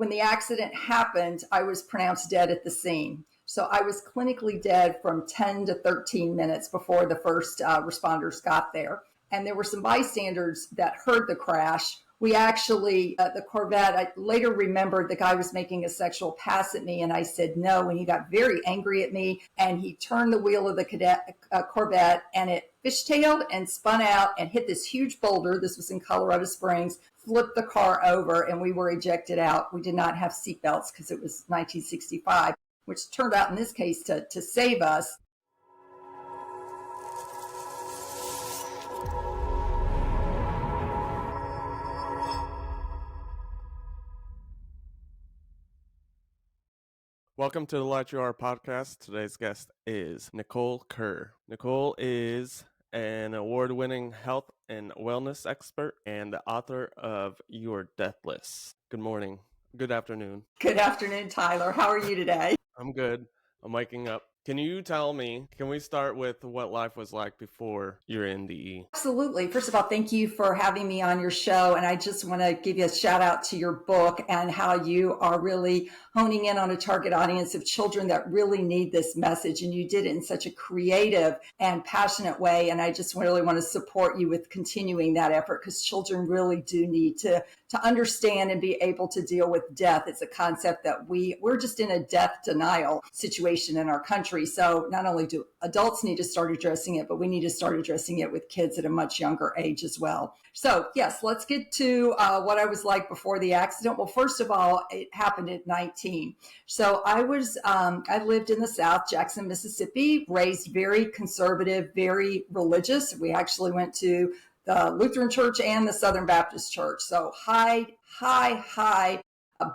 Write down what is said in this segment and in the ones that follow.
when the accident happened, I was pronounced dead at the scene. So I was clinically dead from 10 to 13 minutes before the first responders got there. And there were some bystanders that heard the crash. We actually, the Corvette, I later remembered the guy was making a sexual pass at me and I said no, and he got very angry at me and he turned the wheel of the Corvette and it fishtailed and spun out and hit this huge boulder. This was in Colorado Springs, flipped the car over and we were ejected out. We did not have seatbelts because it was 1965, which turned out in this case to save us. Welcome to the Light You Are podcast. Today's guest is Nicole Kerr. Nicole is an award-winning health and wellness expert and the author of You Are Deathless. Good morning. Good afternoon. Good afternoon, Tyler. How are you today? I'm good. I'm waking up. Can you tell me, can we start with what life was like before your NDE? Absolutely. First of all, thank you for having me on your show. And I just want to give you a shout out to your book and how you are really honing in on a target audience of children that really need this message. And you did it in such a creative and passionate way. And I just really want to support you with continuing that effort because children really do need to understand and be able to deal with death. It's a concept that we're just in a death denial situation in our country. So not only do adults need to start addressing it, but we need to start addressing it with kids at a much younger age as well. So yes, let's get to what I was like before the accident. Well, first of all, it happened at 19. So I lived in the South, Jackson, Mississippi, raised very conservative, very religious. We actually went to the Lutheran Church and the Southern Baptist Church. So high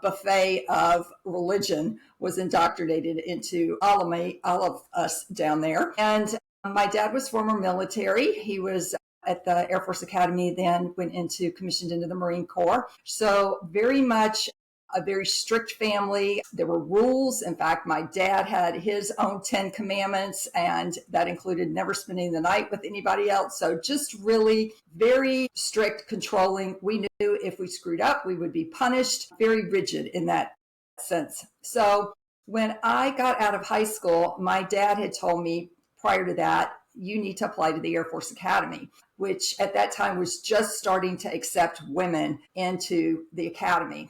buffet of religion was indoctrinated into all of us down there. And my dad was former military. He was at the Air Force Academy, then commissioned into the Marine Corps. So very much a very strict family. There were rules. In fact, my dad had his own 10 commandments, and that included never spending the night with anybody else. So just really very strict, controlling. We knew if we screwed up, we would be punished. Very rigid in that sense. So when I got out of high school, my dad had told me prior to that, you need to apply to the Air Force Academy, which at that time was just starting to accept women into the academy.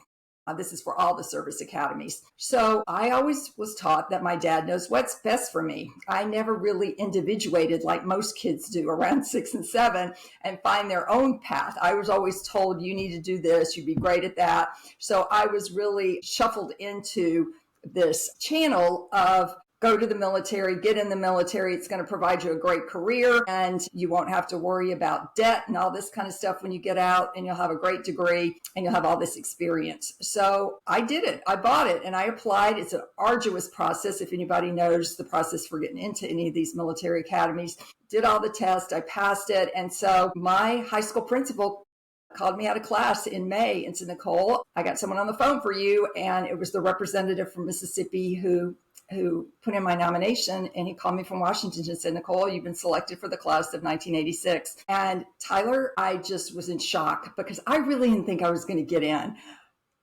This is for all the service academies. So I always was taught that my dad knows what's best for me. I never really individuated like most kids do around 6 and 7 and find their own path. I was always told you need to do this, you'd be great at that. So I was really shuffled into this channel of go to the military, get in the military. It's going to provide you a great career and you won't have to worry about debt and all this kind of stuff when you get out, and you'll have a great degree and you'll have all this experience. So I did it. I bought it and I applied. It's an arduous process. If anybody knows the process for getting into any of these military academies, did all the tests, I passed it. And so my high school principal called me out of class in May and said, Nicole, I got someone on the phone for you. And it was the representative from Mississippi who put in my nomination, and he called me from Washington and said, Nicole, you've been selected for the class of 1986. And Tyler, I just was in shock because I really didn't think I was going to get in.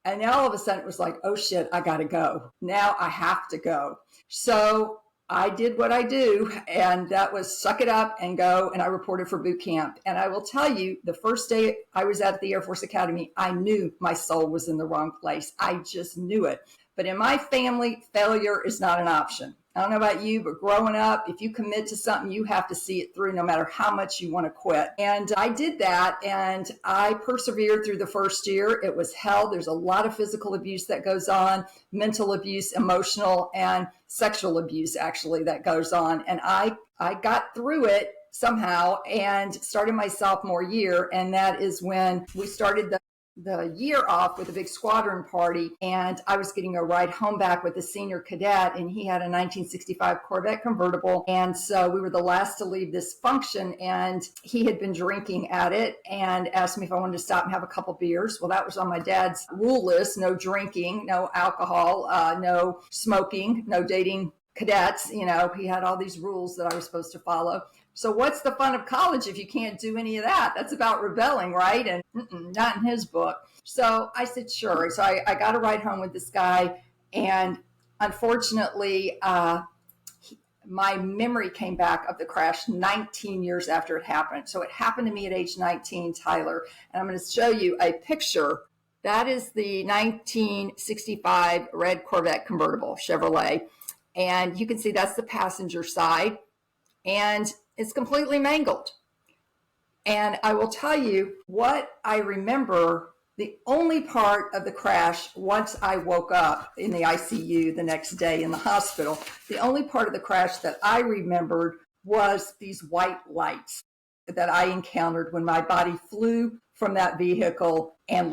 And now all of a sudden it was like, oh shit, I got to go. Now I have to go. So I did what I do, and that was suck it up and go. And I reported for boot camp. And I will tell you, the first day I was at the Air Force Academy, I knew my soul was in the wrong place. I just knew it. But in my family, failure is not an option. I don't know about you, but growing up, if you commit to something, you have to see it through no matter how much you want to quit. And I did that, and I persevered through the first year. It was hell. There's a lot of physical abuse that goes on, mental abuse, emotional, and sexual abuse, actually, that goes on. And I got through it somehow and started my sophomore year, and that is when we started the year off with a big squadron party, and I was getting a ride home back with a senior cadet, and he had a 1965 Corvette convertible. And so we were the last to leave this function, and he had been drinking at it and asked me if I wanted to stop and have a couple beers. Well, that was on my dad's rule list: no drinking, no alcohol, no smoking, no dating cadets. You know, he had all these rules that I was supposed to follow. So what's the fun of college if you can't do any of that? That's about rebelling, right? And not in his book. So I said, sure. So I got a ride home with this guy. And unfortunately, my memory came back of the crash 19 years after it happened. So it happened to me at age 19, Tyler. And I'm going to show you a picture. That is the 1965 red Corvette convertible Chevrolet. And you can see that's the passenger side. And it's completely mangled. And I will tell you what I remember. The only part of the crash, once I woke up in the ICU the next day in the hospital, the only part of the crash that I remembered was these white lights that I encountered when my body flew from that vehicle and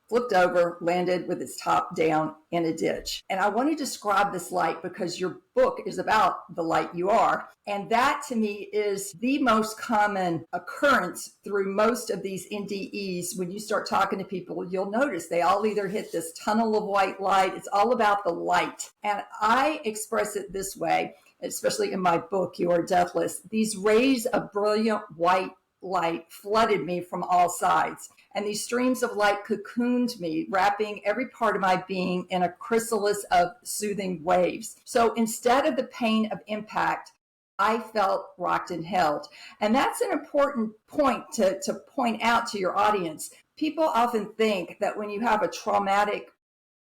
flipped over, landed with its top down in a ditch. And I want to describe this light because your book is about the light you are. And that to me is the most common occurrence through most of these NDEs. When you start talking to people, you'll notice they all either hit this tunnel of white light. It's all about the light. And I express it this way, especially in my book, You Are Deathless. These rays of brilliant white light flooded me from all sides. And these streams of light cocooned me, wrapping every part of my being in a chrysalis of soothing waves. So instead of the pain of impact, I felt rocked and held. And that's an important point to point out to your audience. People often think that when you have a traumatic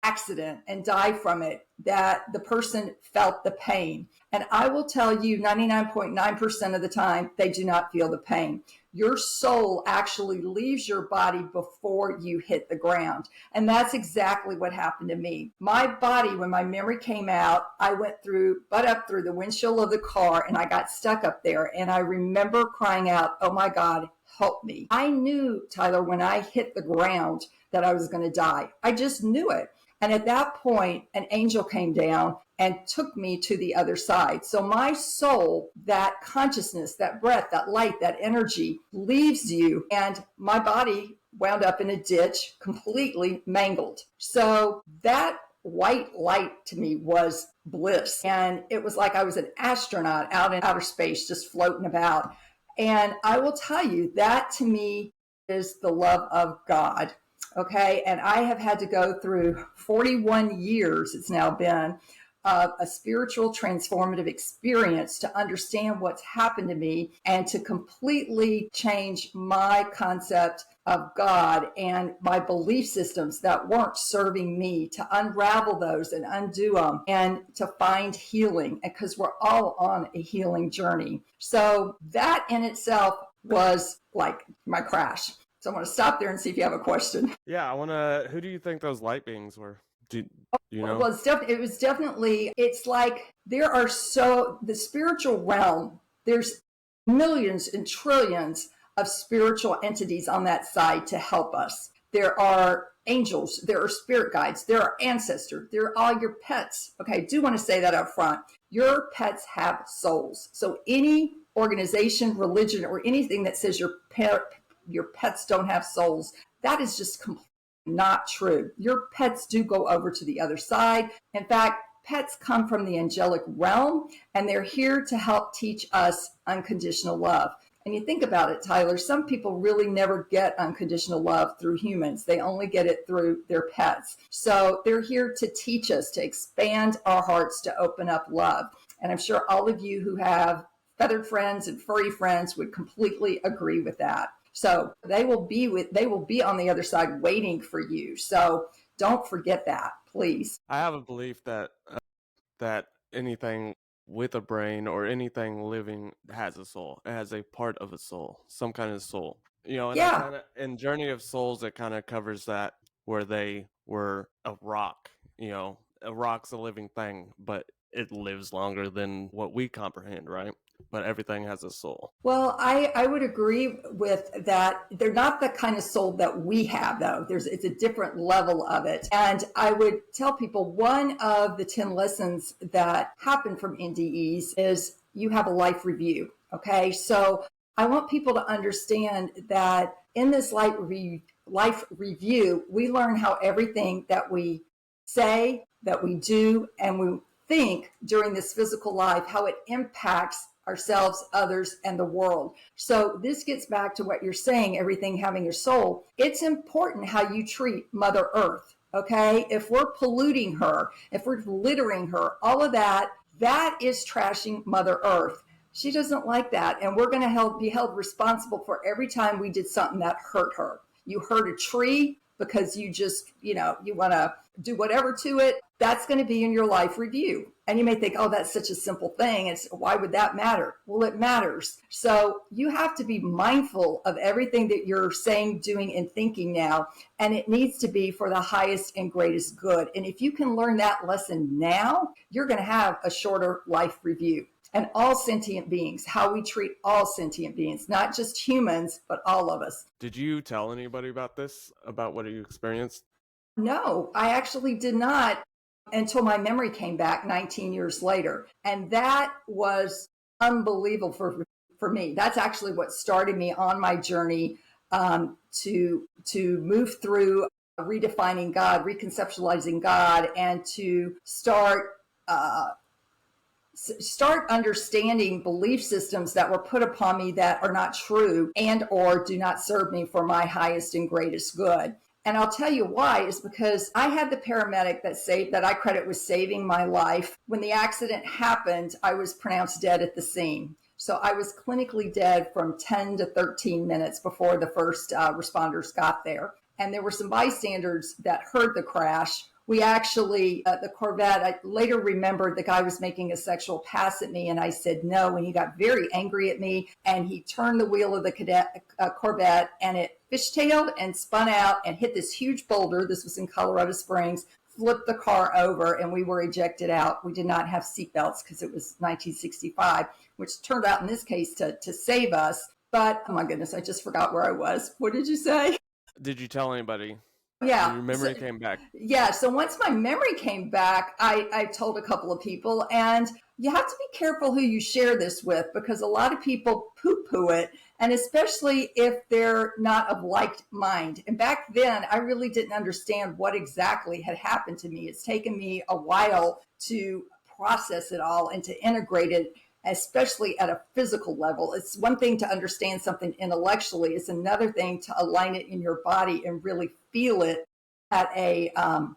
accident and die from it, that the person felt the pain. And I will tell you 99.9% of the time, they do not feel the pain. Your soul actually leaves your body before you hit the ground. And that's exactly what happened to me. My body, when my memory came out, I went butt up through the windshield of the car and I got stuck up there. And I remember crying out, oh my God, help me. I knew, Tyler, when I hit the ground that I was going to die. I just knew it. And at that point, an angel came down and took me to the other side. So my soul, that consciousness, that breath, that light, that energy leaves you. And my body wound up in a ditch, completely mangled. So that white light to me was bliss. And it was like I was an astronaut out in outer space, just floating about. And I will tell you, that to me is the love of God. Okay. And I have had to go through 41 years, it's now been, of a spiritual transformative experience to understand what's happened to me and to completely change my concept of God and my belief systems that weren't serving me, to unravel those and undo them and to find healing, because we're all on a healing journey. So that in itself was like my crash. So I want to stop there and see if you have a question. Yeah, who do you think those light beings were? Do you know? Well, it's like the spiritual realm, there's millions and trillions of spiritual entities on that side to help us. There are angels, there are spirit guides, there are ancestors, there are all your pets. Okay, I do want to say that up front. Your pets have souls. So any organization, religion, or anything that says your pets don't have souls, that is just completely not true. Your pets do go over to the other side. In fact, pets come from the angelic realm, and they're here to help teach us unconditional love. And you think about it, Tyler, some people really never get unconditional love through humans. They only get it through their pets. So they're here to teach us, to expand our hearts, to open up love. And I'm sure all of you who have feathered friends and furry friends would completely agree with that. So they will be on the other side waiting for you. So don't forget that, please. I have a belief that anything with a brain or anything living has a soul. It has a part of a soul, some kind of soul. And Yeah. in Journey of Souls, it kind of covers that, where they were a rock. A rock's a living thing, but it lives longer than what we comprehend, right? But everything has a soul. Well, I would agree with that. They're not the kind of soul that we have, though. It's a different level of it. And I would tell people one of the 10 lessons that happen from NDEs is you have a life review. Okay. So I want people to understand that in this life review, we learn how everything that we say, that we do, and we think during this physical life, how it impacts ourselves, others, and the world. So this gets back to what you're saying, everything having a soul. It's important how you treat Mother Earth. Okay. If we're polluting her, if we're littering her, all of that, that is trashing Mother Earth. She doesn't like that. And we're going to be held responsible for every time we did something that hurt her. You hurt a tree because you just, you want to do whatever to it. That's going to be in your life review. And you may think, oh, that's such a simple thing. Why would that matter? Well, it matters. So you have to be mindful of everything that you're saying, doing, and thinking now. And it needs to be for the highest and greatest good. And if you can learn that lesson now, you're going to have a shorter life review. And all sentient beings, how we treat all sentient beings, not just humans, but all of us. Did you tell anybody about this, about what you experienced? No, I actually did not until my memory came back 19 years later. And that was unbelievable for me. That's actually what started me on my journey to move through redefining God, reconceptualizing God, and to start understanding belief systems that were put upon me that are not true and or do not serve me for my highest and greatest good. And I'll tell you why is because I had the paramedic that I credit with saving my life. When the accident happened, I was pronounced dead at the scene. So I was clinically dead from 10 to 13 minutes before the first responders got there. And there were some bystanders that heard the crash. We actually, the Corvette, I later remembered the guy was making a sexual pass at me and I said no, and he got very angry at me and he turned the wheel of the Corvette and it fishtailed and spun out and hit this huge boulder. This was in Colorado Springs, flipped the car over and we were ejected out. We did not have seatbelts because it was 1965, which turned out in this case to save us. But oh my goodness, I just forgot where I was. What did you say? Did you tell anybody? Yeah. Your memory came back. Yeah. So once my memory came back, I told a couple of people, and you have to be careful who you share this with because a lot of people poo-poo it, and especially if they're not of like mind. And back then, I really didn't understand what exactly had happened to me. It's taken me a while to process it all and to integrate it, especially at a physical level. It's one thing to understand something intellectually. It's another thing to align it in your body and really feel it at a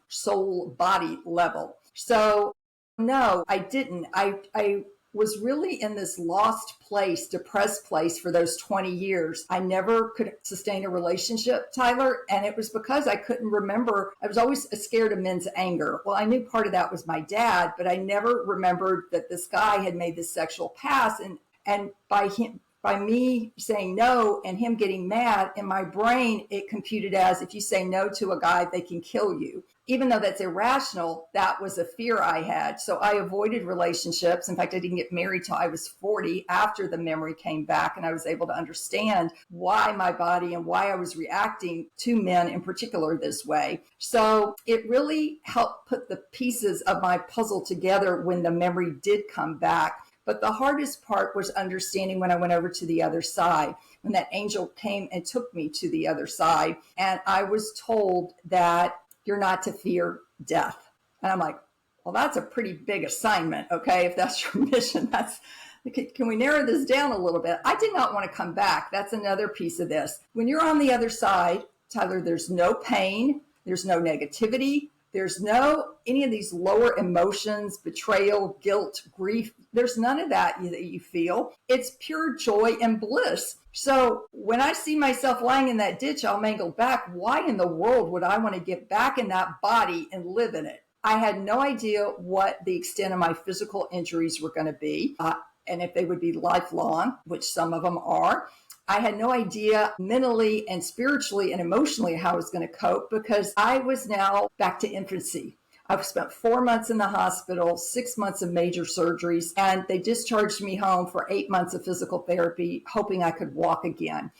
soul body level. So no, I didn't. I was really in this lost place, depressed place for those 20 years. I never could sustain a relationship, Tyler, and it was because I couldn't remember. I was always scared of men's anger. Well, I knew part of that was my dad, but I never remembered that this guy had made this sexual pass, and by me saying no and him getting mad, in my brain, it computed as if you say no to a guy, they can kill you. Even though that's irrational, that was a fear I had. So I avoided relationships. In fact, I didn't get married till I was 40 after the memory came back and I was able to understand why my body and why I was reacting to men in particular this way. So it really helped put the pieces of my puzzle together when the memory did come back. But the hardest part was understanding when I went over to the other side, when that angel came and took me to the other side. And I was told that you're not to fear death. And I'm like, well, that's a pretty big assignment. Okay. If that's your mission, can we narrow this down a little bit? I did not want to come back. That's another piece of this. When you're on the other side, Tyler, there's no pain. There's no negativity. There's no any of these lower emotions, betrayal, guilt, grief. There's none of that you feel. It's pure joy and bliss. So when I see myself lying in that ditch, all mangled back, why in the world would I want to get back in that body and live in it? I had no idea what the extent of my physical injuries were going to be, and if they would be lifelong, which some of them are. I had no idea mentally and spiritually and emotionally how I was going to cope because I was now back to infancy. I've spent 4 months in the hospital, 6 months of major surgeries, and they discharged me home for 8 months of physical therapy, hoping I could walk again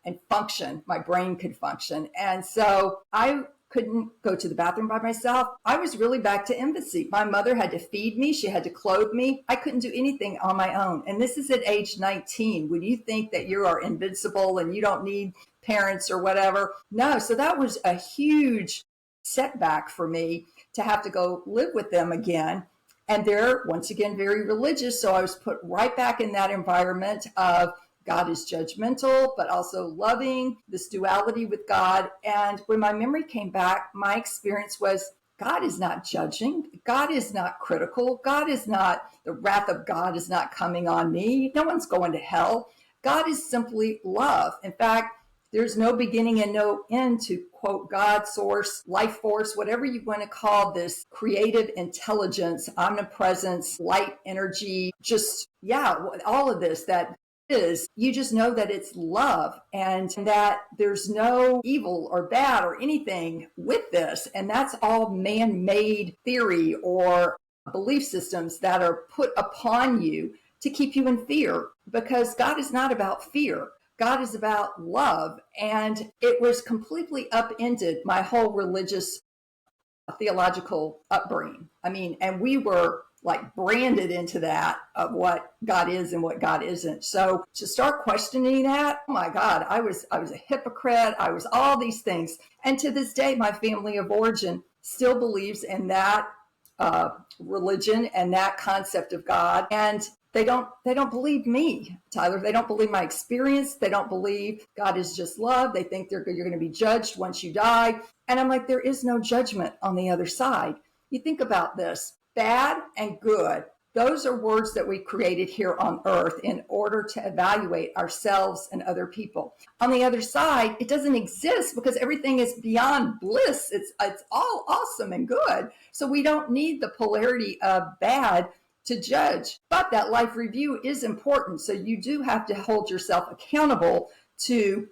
and function. My brain could function. And so I couldn't go to the bathroom by myself. I was really back to infancy. My mother had to feed me. She had to clothe me. I couldn't do anything on my own. And this is at age 19. When you think that you are invincible and you don't need parents or whatever. No, so that was a huge setback for me to have to go live with them again. And they're, once again, very religious. So I was put right back in that environment of God is judgmental, but also loving, this duality with God. And when my memory came back, my experience was God is not judging. God is not critical. God is not, the wrath of God is not coming on me. No one's going to hell. God is simply love. In fact, there's no beginning and no end to, quote, God, source, life force, whatever you want to call this creative intelligence, omnipresence, light energy, just, yeah, all of this that is, you just know that it's love and that there's no evil or bad or anything with this. And that's all man-made theory or belief systems that are put upon you to keep you in fear, because God is not about fear. God is about love. And it was completely upended my whole religious theological upbringing. I mean, and we were like branded into that of what God is and what God isn't. So to start questioning that, oh my God, I was a hypocrite. I was all these things. And to this day, my family of origin still believes in that religion and that concept of God. And they don't believe me, Tyler. They don't believe my experience. They don't believe God is just love. They think you're going to be judged once you die. And I'm like, there is no judgment on the other side. You think about this, bad and good. Those are words that we created here on earth in order to evaluate ourselves and other people. On the other side, it doesn't exist because everything is beyond bliss. It's all awesome and good. So we don't need the polarity of bad to judge. But that life review is important. So you do have to hold yourself accountable to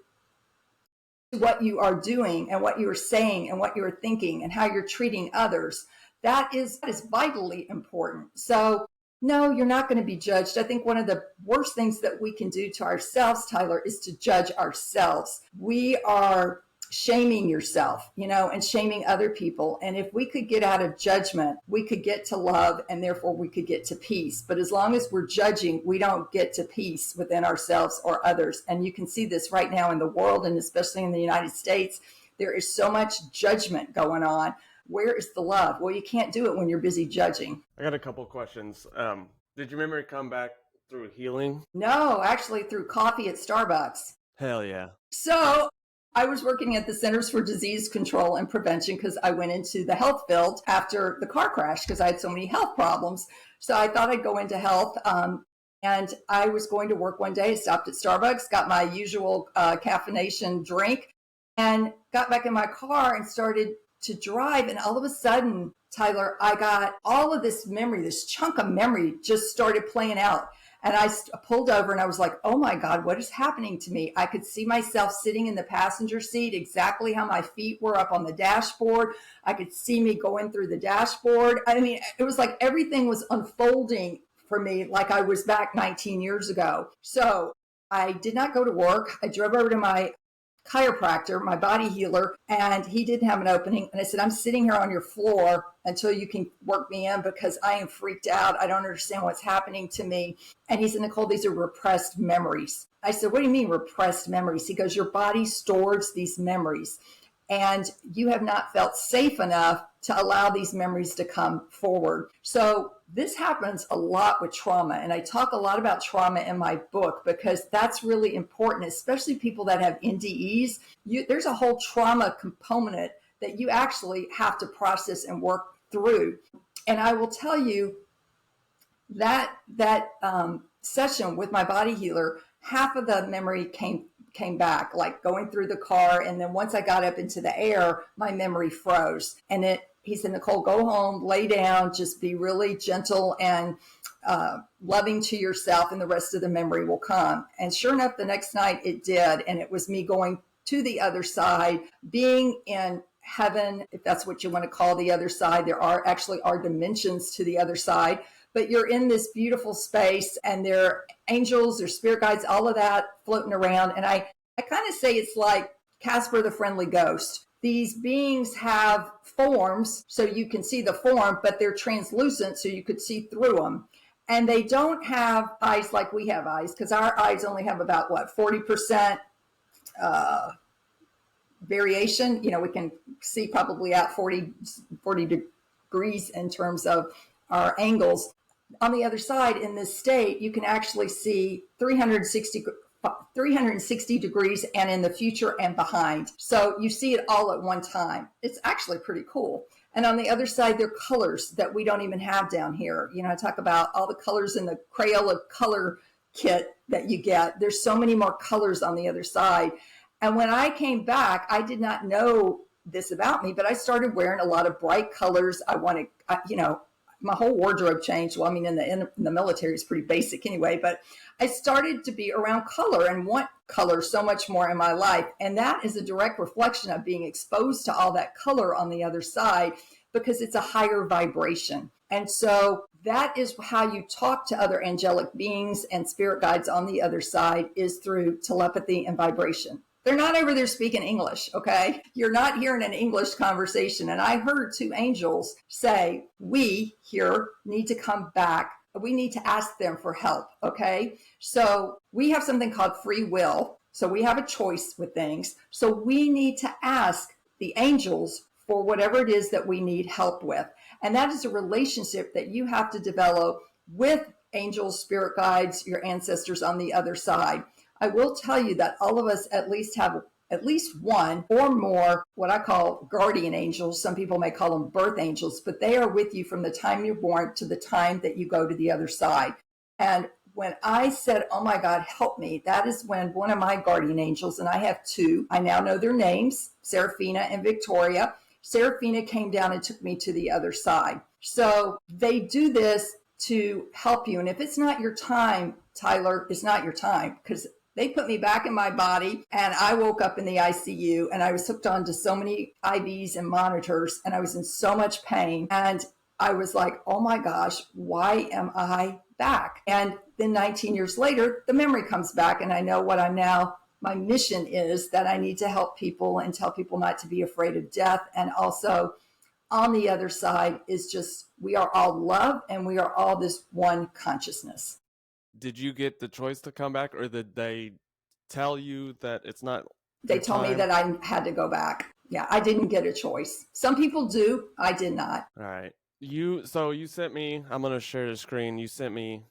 what you are doing and what you are saying and what you are thinking and how you're treating others. That is vitally important. So no, you're not going to be judged. I think one of the worst things that we can do to ourselves, Tyler, is to judge ourselves. We are shaming yourself, and shaming other people. And if we could get out of judgment, we could get to love, and therefore we could get to peace. But as long as we're judging, we don't get to peace within ourselves or others. And you can see this right now in the world, and especially in the United States. There is so much judgment going on. Where is the love? Well, you can't do it when you're busy judging. I got a couple questions. Did you remember come back through healing? No, actually through coffee at Starbucks. Hell yeah. So I was working at the Centers for Disease Control and Prevention because I went into the health field after the car crash because I had so many health problems. So I thought I'd go into health. And I was going to work one day, stopped at Starbucks, got my usual caffeination drink, and got back in my car and started to drive. And all of a sudden, Tyler, I got all of this memory, this chunk of memory just started playing out. And I pulled over and I was like, oh my God, what is happening to me? I could see myself sitting in the passenger seat, exactly how my feet were up on the dashboard. I could see me going through the dashboard. I mean, it was like everything was unfolding for me like I was back 19 years ago. So I did not go to work. I drove over to my chiropractor, my body healer, and he didn't have an opening. And I said, I'm sitting here on your floor until you can work me in because I am freaked out. I don't understand what's happening to me. And he said, Nicole, these are repressed memories. I said, what do you mean repressed memories? He goes, your body stores these memories and you have not felt safe enough to allow these memories to come forward. So this happens a lot with trauma. And I talk a lot about trauma in my book because that's really important, especially people that have NDEs. There's a whole trauma component that you actually have to process and work through. And I will tell you that session with my body healer, half of the memory came back, like going through the car. And then once I got up into the air, my memory froze. And he said, Nicole, go home, lay down, just be really gentle and loving to yourself, and the rest of the memory will come. And sure enough, the next night it did. And it was me going to the other side, being in heaven, if that's what you want to call the other side. There are dimensions to the other side. But you're in this beautiful space and there are angels or spirit guides, all of that floating around. And I kind of say it's like Casper the Friendly Ghost. These beings have forms so you can see the form, but they're translucent so you could see through them. And they don't have eyes like we have eyes, because our eyes only have about 40% variation. We can see probably out 40 degrees in terms of our angles. On the other side, in this state, you can actually see 360 degrees and in the future and behind. So you see it all at one time. It's actually pretty cool. And on the other side, there are colors that we don't even have down here. You know, I talk about all the colors in the Crayola color kit that you get. There's so many more colors on the other side. And when I came back, I did not know this about me, but I started wearing a lot of bright colors. I wanted, my whole wardrobe changed. Well, I mean, in the military, it's pretty basic anyway, but I started to be around color and want color so much more in my life. And that is a direct reflection of being exposed to all that color on the other side, because it's a higher vibration. And so that is how you talk to other angelic beings and spirit guides on the other side, is through telepathy and vibration. They're not over there speaking English, okay? You're not hearing an English conversation. And I heard two angels say, we here need to come back. We need to ask them for help, okay? So we have something called free will. So we have a choice with things. So we need to ask the angels for whatever it is that we need help with. And that is a relationship that you have to develop with angels, spirit guides, your ancestors on the other side. I will tell you that all of us at least have at least one or more what I call guardian angels. Some people may call them birth angels, but they are with you from the time you're born to the time that you go to the other side. And when I said, oh my God, help me, that is when one of my guardian angels, and I have two, I now know their names, Seraphina and Victoria. Seraphina came down and took me to the other side. So they do this to help you. And if it's not your time, Tyler, it's not your time, because they put me back in my body and I woke up in the ICU and I was hooked on to so many IVs and monitors and I was in so much pain. And I was like, oh my gosh, why am I back? And then 19 years later, the memory comes back and I know what my mission is, that I need to help people and tell people not to be afraid of death. And also on the other side is just, we are all love and we are all this one consciousness. Did you get the choice to come back, or did they tell you that it's not? They told me that I had to go back. Yeah, I didn't get a choice. Some people do. I did not. All right. You sent me, I'm going to share the screen. You sent me,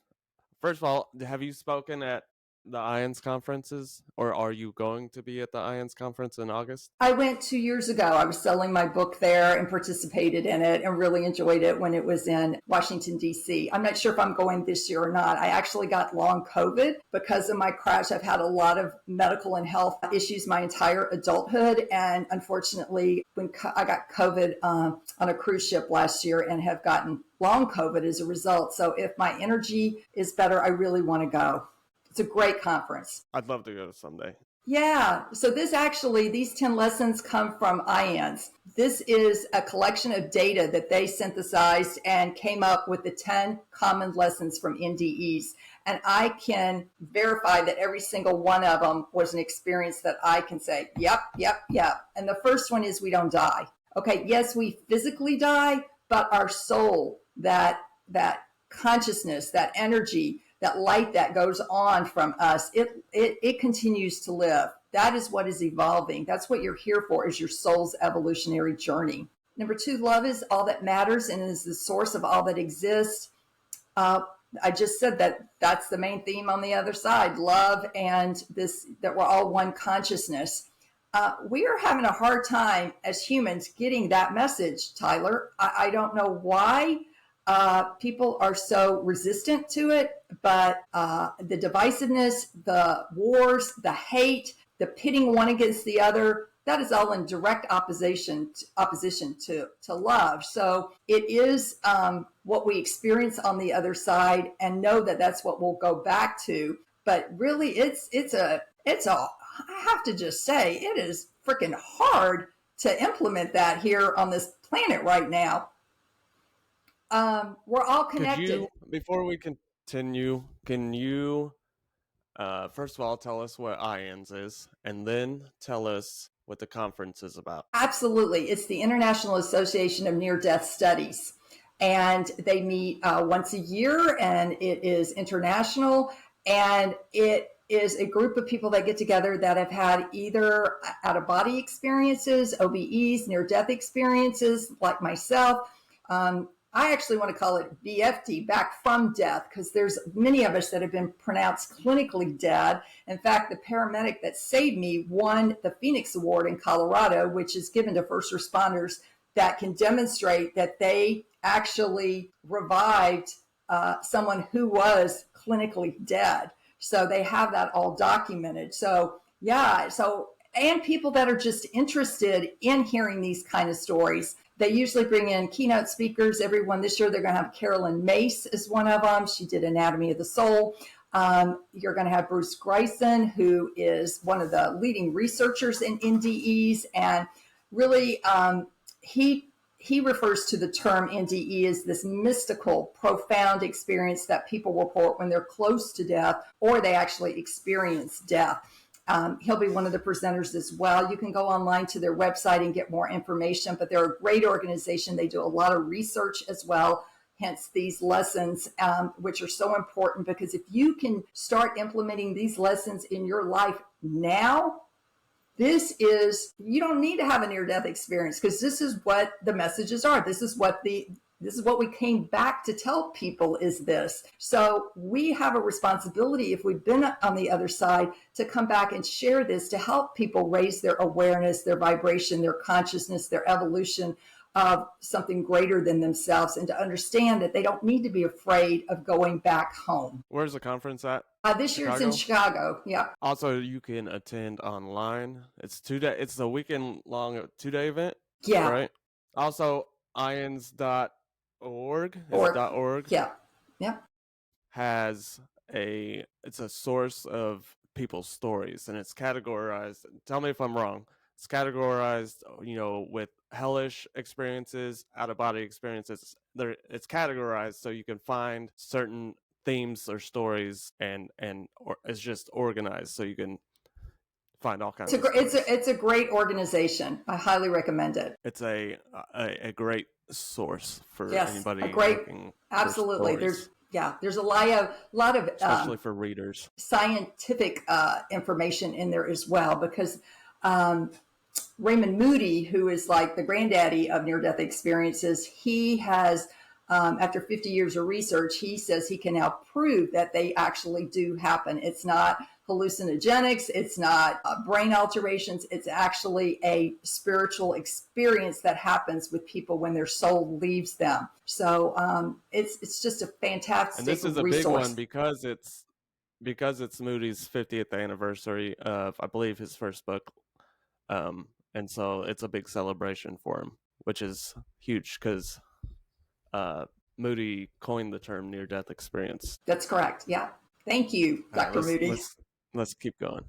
first of all, have you spoken at the IANDS conferences, or are you going to be at the IANDS conference in August? I went 2 years ago. I was selling my book there and participated in it and really enjoyed it when it was in Washington, D.C. I'm not sure if I'm going this year or not. I actually got long COVID because of my crash. I've had a lot of medical and health issues my entire adulthood. And unfortunately, when I got COVID on a cruise ship last year and have gotten long COVID as a result. So if my energy is better, I really want to go. It's a great conference. I'd love to go to someday. Yeah. So these 10 lessons come from IANDS. This is a collection of data that they synthesized and came up with the 10 common lessons from NDEs. And I can verify that every single one of them was an experience that I can say, yep. And the first one is we don't die. Okay. Yes, we physically die, but our soul, that consciousness, that energy, that light that goes on from us, it continues to live. That is what is evolving. That's what you're here for, is your soul's evolutionary journey. Number 2, love is all that matters and is the source of all that exists. I just said that that's the main theme on the other side, love and this, that we're all one consciousness. We are having a hard time as humans getting that message, Tyler. I don't know why. People are so resistant to it, but the divisiveness, the wars, the hate, the pitting one against the other, that is all in direct opposition to love. So it is what we experience on the other side, and know that that's what we'll go back to. But really, it's a I have to just say, it is freaking hard to implement that here on this planet right now. We're all connected. Before we continue, can you first of all tell us what IANDS is, and then tell us what the conference is about? Absolutely. It's the International Association of Near-Death Studies. And they meet once a year, and it is international. And it is a group of people that get together that have had either out-of-body experiences, OBEs, near-death experiences, like myself, I actually want to call it BFD, back from death, because there's many of us that have been pronounced clinically dead. In fact, the paramedic that saved me won the Phoenix Award in Colorado, which is given to first responders that can demonstrate that they actually revived someone who was clinically dead. So they have that all documented. So yeah, and people that are just interested in hearing these kind of stories. They usually bring in keynote speakers. Everyone this year, they're going to have Carolyn Mace as one of them. She did Anatomy of the Soul. You're going to have Bruce Grayson, who is one of the leading researchers in NDEs. And really, he refers to the term NDE as this mystical, profound experience that people report when they're close to death or they actually experience death. He'll be one of the presenters as well. You can go online to their website and get more information, but they're a great organization. They do a lot of research as well, hence these lessons, which are so important, because if you can start implementing these lessons in your life now, you don't need to have a near-death experience, because this is what the messages are. This is what we came back to tell people is this. So we have a responsibility, if we've been on the other side, to come back and share this to help people raise their awareness, their vibration, their consciousness, their evolution of something greater than themselves, and to understand that they don't need to be afraid of going back home. Where's the conference at? This year it's in Chicago. Yeah. Also, you can attend online. It's 2 day. It's a weekend long 2-day event. Yeah. Right. Also, IANDS.org. .org. Yeah. Yeah. It's a source of people's stories, and it's categorized. Tell me if I'm wrong. It's categorized, with hellish experiences, out-of-body experiences. It's categorized so you can find certain themes or stories, and it's just organized so you can find all kinds of stories. It's a great organization. I highly recommend it. It's a great source for anybody. Absolutely. There's a lot of especially for readers, scientific information in there as well, because Raymond Moody, who is like the granddaddy of near-death experiences, he has, after 50 years of research, he says he can now prove that they actually do happen. It's not hallucinogenics. It's not brain alterations. It's actually a spiritual experience that happens with people when their soul leaves them. So it's just a fantastic resource. And this is a big one because it's Moody's 50th anniversary of, I believe, his first book. And so it's a big celebration for him, which is huge because Moody coined the term near-death experience. That's correct. Yeah. Thank you, Dr. Moody. Let's keep going.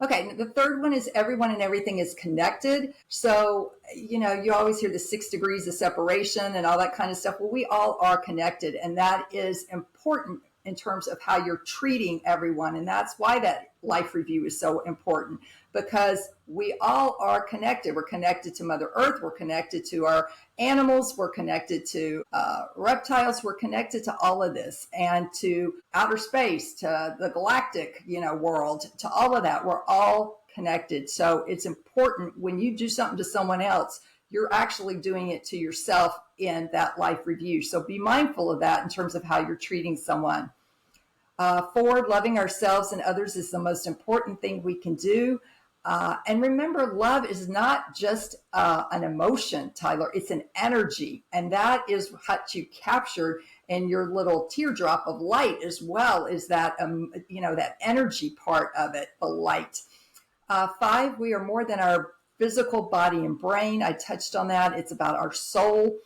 Okay, the third one is everyone and everything is connected. So, you always hear the 6 degrees of separation and all that kind of stuff. Well, we all are connected, and that is important in terms of how you're treating everyone. And that's why that life review is so important, because we all are connected. We're connected to Mother Earth. We're connected to our animals. We're connected to reptiles. We're connected to all of this, and to outer space, to the galactic, world, to all of that. We're all connected. So it's important when you do something to someone else, you're actually doing it to yourself in that life review. So be mindful of that in terms of how you're treating someone. 4, loving ourselves and others is the most important thing we can do. And remember, love is not just an emotion, Tyler. It's an energy. And that is what you captured in your little teardrop of light as well, is that, that energy part of it, the light. 5, we are more than our physical body and brain. I touched on that. It's about our soul.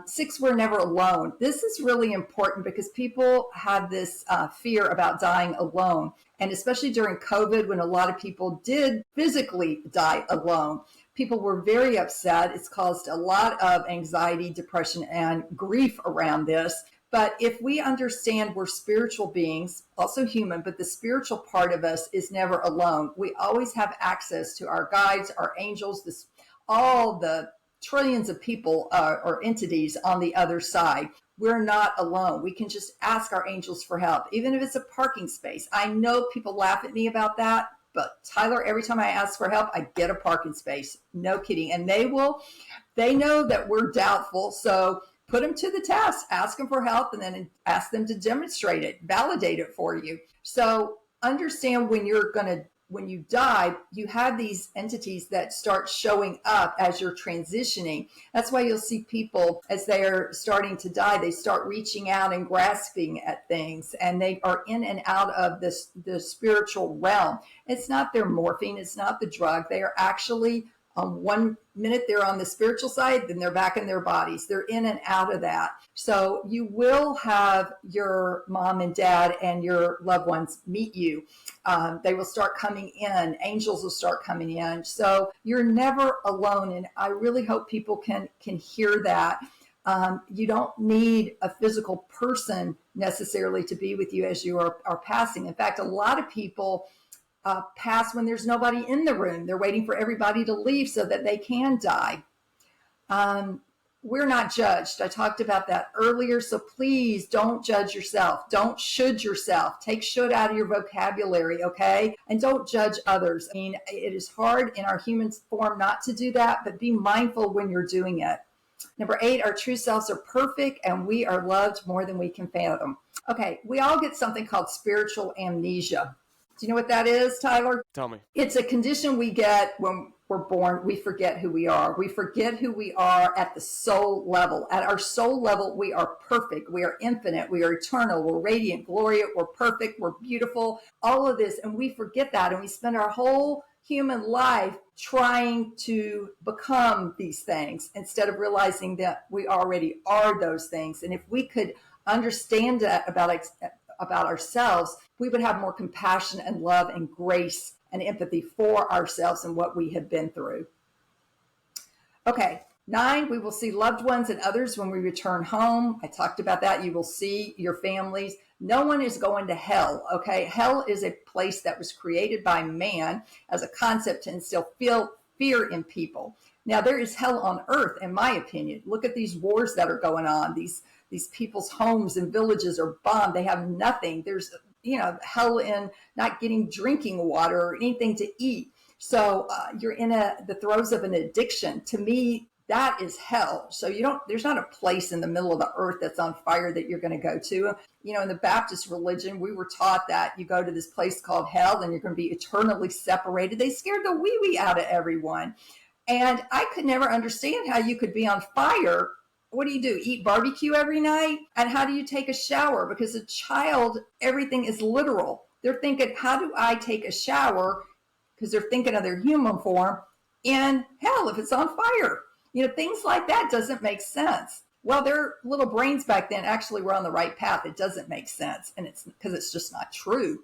6, we're never alone. This is really important because people have this fear about dying alone. And especially during COVID, when a lot of people did physically die alone, people were very upset. It's caused a lot of anxiety, depression, and grief around this. But if we understand we're spiritual beings, also human, but the spiritual part of us is never alone. We always have access to our guides, our angels, all the trillions of people or entities on the other side. We're not alone. We can just ask our angels for help, even if it's a parking space. I know people laugh at me about that, but Tyler, every time I ask for help, I get a parking space. No kidding. And they know that we're doubtful. So put them to the test, ask them for help, and then ask them to demonstrate it, validate it for you. So understand when you die, you have these entities that start showing up as you're transitioning. That's why you'll see people as they are starting to die, they start reaching out and grasping at things, and they are in and out of the spiritual realm. It's not their morphine, it's not the drug. They are actually, 1 minute they're on the spiritual side, then they're back in their bodies. They're in and out of that. So you will have your mom and dad and your loved ones meet you. They will start coming in. Angels will start coming in. So you're never alone. And I really hope people can hear that. You don't need a physical person necessarily to be with you as you are passing. In fact, a lot of people pass when there's nobody in the room. They're waiting for everybody to leave so that they can die. We're not judged. I talked about that earlier. So please don't judge yourself. Don't should yourself. Take should out of your vocabulary, okay? And don't judge others. I mean, it is hard in our human form not to do that, but be mindful when you're doing it. Number 8, our true selves are perfect and we are loved more than we can fathom. Okay, we all get something called spiritual amnesia. Do you know what that is, Tyler? Tell me. It's a condition we get when we're born. We forget who we are. We forget who we are at the soul level. At our soul level, we are perfect. We are infinite. We are eternal. We're radiant, glorious. We're perfect. We're beautiful. All of this. And we forget that. And we spend our whole human life trying to become these things instead of realizing that we already are those things. And if we could understand that about ourselves, we would have more compassion and love and grace and empathy for ourselves and what we have been through. Okay, 9, we will see loved ones and others when we return home. I talked about that. You will see your families. No one is going to hell, okay? Hell is a place that was created by man as a concept to instill fear in people. Now, there is hell on earth, in my opinion. Look at these wars that are going on. These people's homes and villages are bombed. They have nothing. There's, hell in not getting drinking water or anything to eat. So you're in the throes of an addiction. To me, that is hell. So there's not a place in the middle of the earth that's on fire that you're going to go to. In the Baptist religion, we were taught that you go to this place called hell and you're going to be eternally separated. They scared the wee out of everyone. And I could never understand how you could be on fire. What do? Eat barbecue every night? And how do you take a shower? Because a child, everything is literal. They're thinking, how do I take a shower? Because they're thinking of their human form in hell if it's on fire. Things like that doesn't make sense. Well, their little brains back then actually were on the right path. It doesn't make sense. And it's because it's just not true.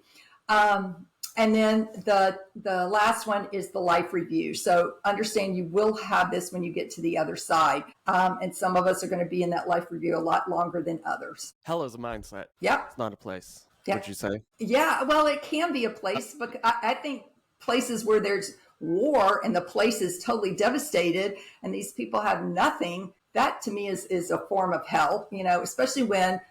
And then the last one is the life review. So understand you will have this when you get to the other side. And some of us are going to be in that life review a lot longer than others. Hell is a mindset. Yep. It's not a place. Yep. Would you say? Yeah, well, it can be a place, but I think places where there's war and the place is totally devastated and these people have nothing, that to me is a form of hell, especially when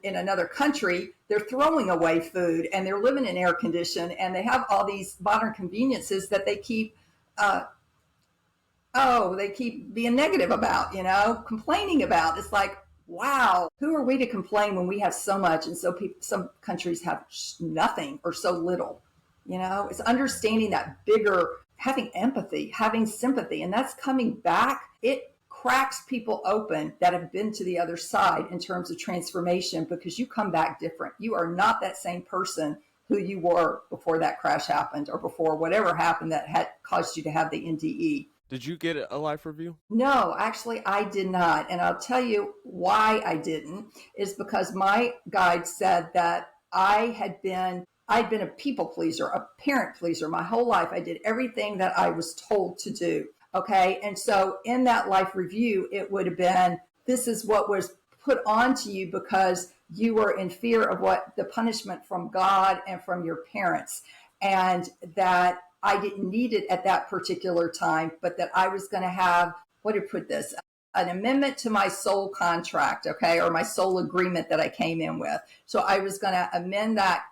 in another country, they're throwing away food and they're living in air condition and they have all these modern conveniences that they keep, they keep being negative about, complaining about. It's like, wow, who are we to complain when we have so much and some countries have nothing or so little? It's understanding that bigger, having empathy, having sympathy, and that's coming back. It cracks people open that have been to the other side in terms of transformation because you come back different. You are not that same person who you were before that crash happened or before whatever happened that had caused you to have the NDE. Did you get a life review? No, actually, I did not. And I'll tell you why I didn't is because my guide said that I'd been a people pleaser, a parent pleaser my whole life. I did everything that I was told to do. Okay. And so in that life review, it would have been, this is what was put onto you because you were in fear of what the punishment from God and from your parents. And that I didn't need it at that particular time, but that I was going to have, an amendment to my soul contract. Okay. Or my soul agreement that I came in with. So I was going to amend that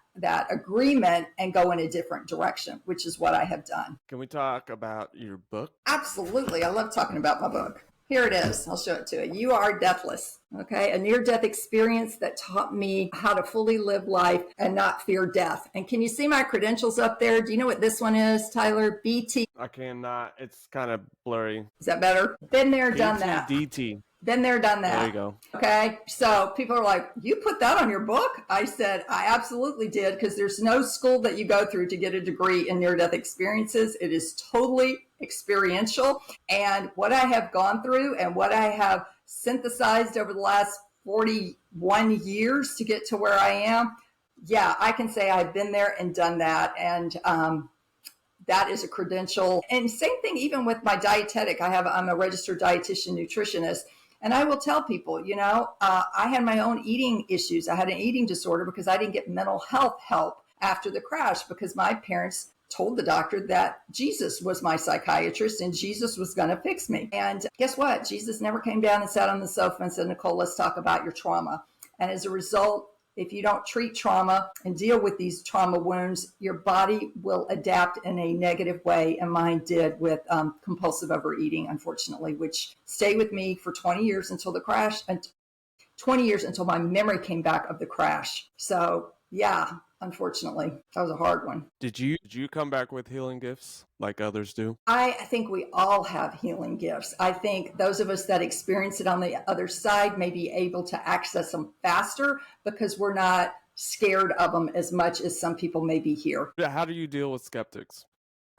agreement and go in a different direction, which is what I have done. Can we talk about your book? Absolutely. I love talking about my book. Here it is. I'll show it to you. You Are Deathless. Okay. A near-death experience that taught me how to fully live life and not fear death. And can you see my credentials up there? Do you know what this one is, Tyler? BT. I cannot. It's kind of blurry. Is that better? Been there, done that. DT. Been there, done that. There you go. Okay. So people are like, you put that on your book? I said, I absolutely did, because there's no school that you go through to get a degree in near-death experiences. It is totally experiential. And what I have gone through and what I have synthesized over the last 41 years to get to where I am, yeah, I can say I've been there and done that. And that is a credential. And same thing even with my dietetic. I'm a registered dietitian nutritionist. And I will tell people, I had my own eating issues. I had an eating disorder because I didn't get mental health help after the crash, because my parents told the doctor that Jesus was my psychiatrist and Jesus was going to fix me. And guess what? Jesus never came down and sat on the sofa and said, Nicole, let's talk about your trauma. And as a result, if you don't treat trauma and deal with these trauma wounds, your body will adapt in a negative way. And mine did with compulsive overeating, unfortunately, which stayed with me for 20 years until the crash, and 20 years until my memory came back of the crash. So yeah, unfortunately, that was a hard one. Did you come back with healing gifts like others do? I think we all have healing gifts. I think those of us that experience it on the other side may be able to access them faster because we're not scared of them as much as some people may be here. How do you deal with skeptics?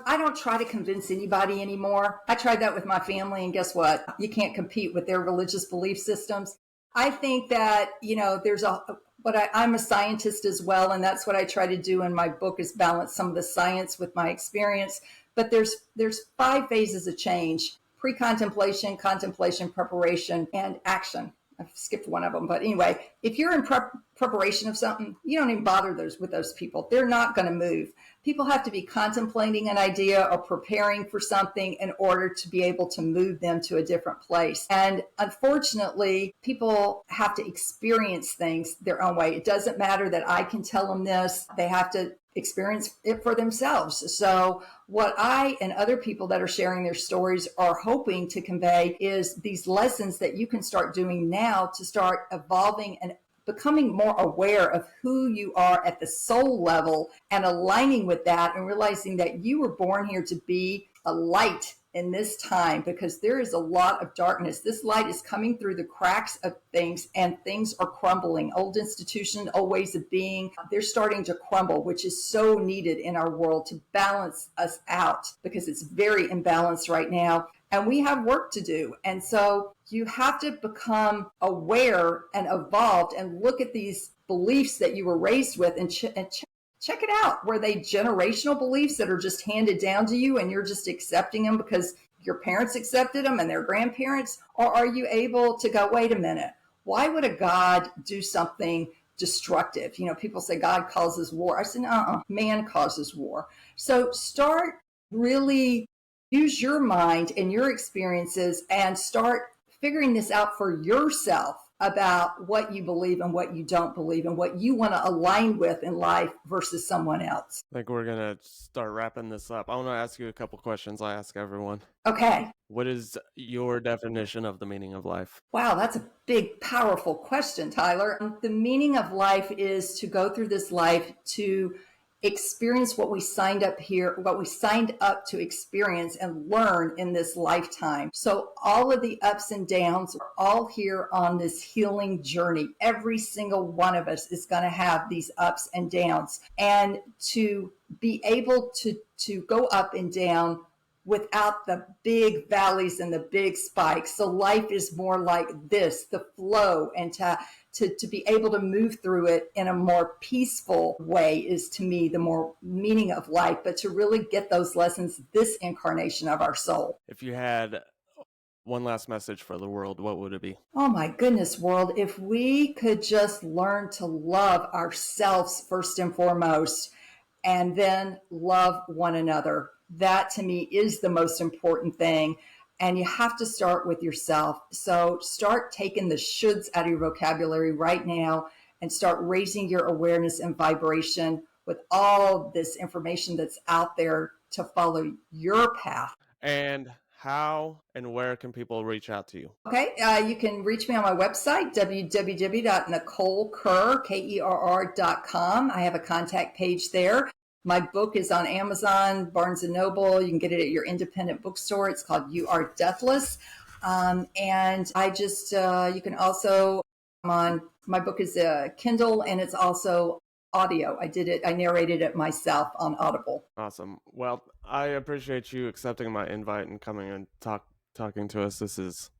I don't try to convince anybody anymore. I tried that with my family, and guess what? You can't compete with their religious belief systems. I think that, I'm a scientist as well, and that's what I try to do in my book, is balance some of the science with my experience. But there's 5 phases of change: pre-contemplation, contemplation, preparation, and action. I've skipped one of them, but anyway, if you're in preparation of something, you don't even bother with those people. They're not going to move. People have to be contemplating an idea or preparing for something in order to be able to move them to a different place. And unfortunately, people have to experience things their own way. It doesn't matter that I can tell them this. They have to experience it for themselves. So what I and other people that are sharing their stories are hoping to convey is these lessons that you can start doing now to start evolving and becoming more aware of who you are at the soul level and aligning with that, and realizing that you were born here to be a light in this time, because there is a lot of darkness. This light is coming through the cracks of things, and things are crumbling. Old institutions, old ways of being, they're starting to crumble, which is so needed in our world to balance us out, because it's very imbalanced right now. And we have work to do. And so you have to become aware and evolved and look at these beliefs that you were raised with and check it out. Were they generational beliefs that are just handed down to you and you're just accepting them because your parents accepted them and their grandparents? Or are you able to go, wait a minute, why would a God do something destructive? People say God causes war. I said, man causes war. So start really use your mind and your experiences and start figuring this out for yourself about what you believe and what you don't believe and what you want to align with in life versus someone else. I think we're going to start wrapping this up. I want to ask you a couple questions I ask everyone. Okay. What is your definition of the meaning of life? Wow, that's a big, powerful question, Tyler. The meaning of life is to go through this life to experience what we signed up to experience and learn in this lifetime. So all of the ups and downs are all here on this healing journey. Every single one of us is going to have these ups and downs, and to be able to go up and down without the big valleys and the big spikes. So life is more like this, the flow, and to be able to move through it in a more peaceful way is, to me, the more meaning of life. But to really get those lessons this incarnation of our soul. If you had one last message for the world, what would it be? Oh my goodness, world, if we could just learn to love ourselves first and foremost, and then love one another. That to me is the most important thing. And you have to start with yourself. So start taking the shoulds out of your vocabulary right now and start raising your awareness and vibration with all this information that's out there to follow your path. And how and where can people reach out to you? Okay, you can reach me on my website, www.nicolekerr.com. I have a contact page there. My book is on Amazon, Barnes & Noble. You can get it at your independent bookstore. It's called You Are Deathless. And I just, you can also, on my book is a Kindle, and it's also audio. I narrated it myself on Audible. Awesome. Well, I appreciate you accepting my invite and coming and talking to us. It's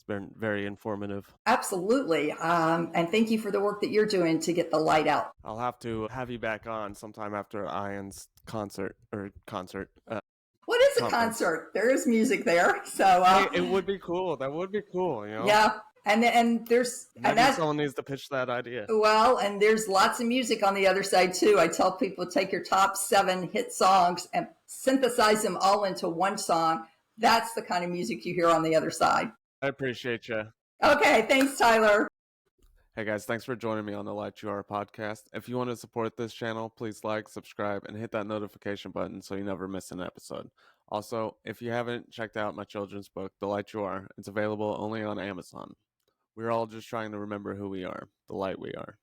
been very informative. Absolutely. And thank you for the work that you're doing to get the light out. I'll have to have you back on sometime after IANDS concert. What is a conference. concert? There is music there, so Hey, it would be cool. That would be cool, you know. yeah. And there's Maybe and someone needs to pitch that idea. well, and there's lots of music on the other side too. I tell people, take your top 7 hit songs and synthesize them all into one song. That's the kind of music you hear on the other side. I appreciate you. Okay, thanks, Tyler. Hey guys, thanks for joining me on the Light You Are podcast. If you want to support this channel, please like, subscribe, and hit that notification button so you never miss an episode. Also, if you haven't checked out my children's book, The Light You Are, it's available only on Amazon. We're all just trying to remember who we are, the light we are.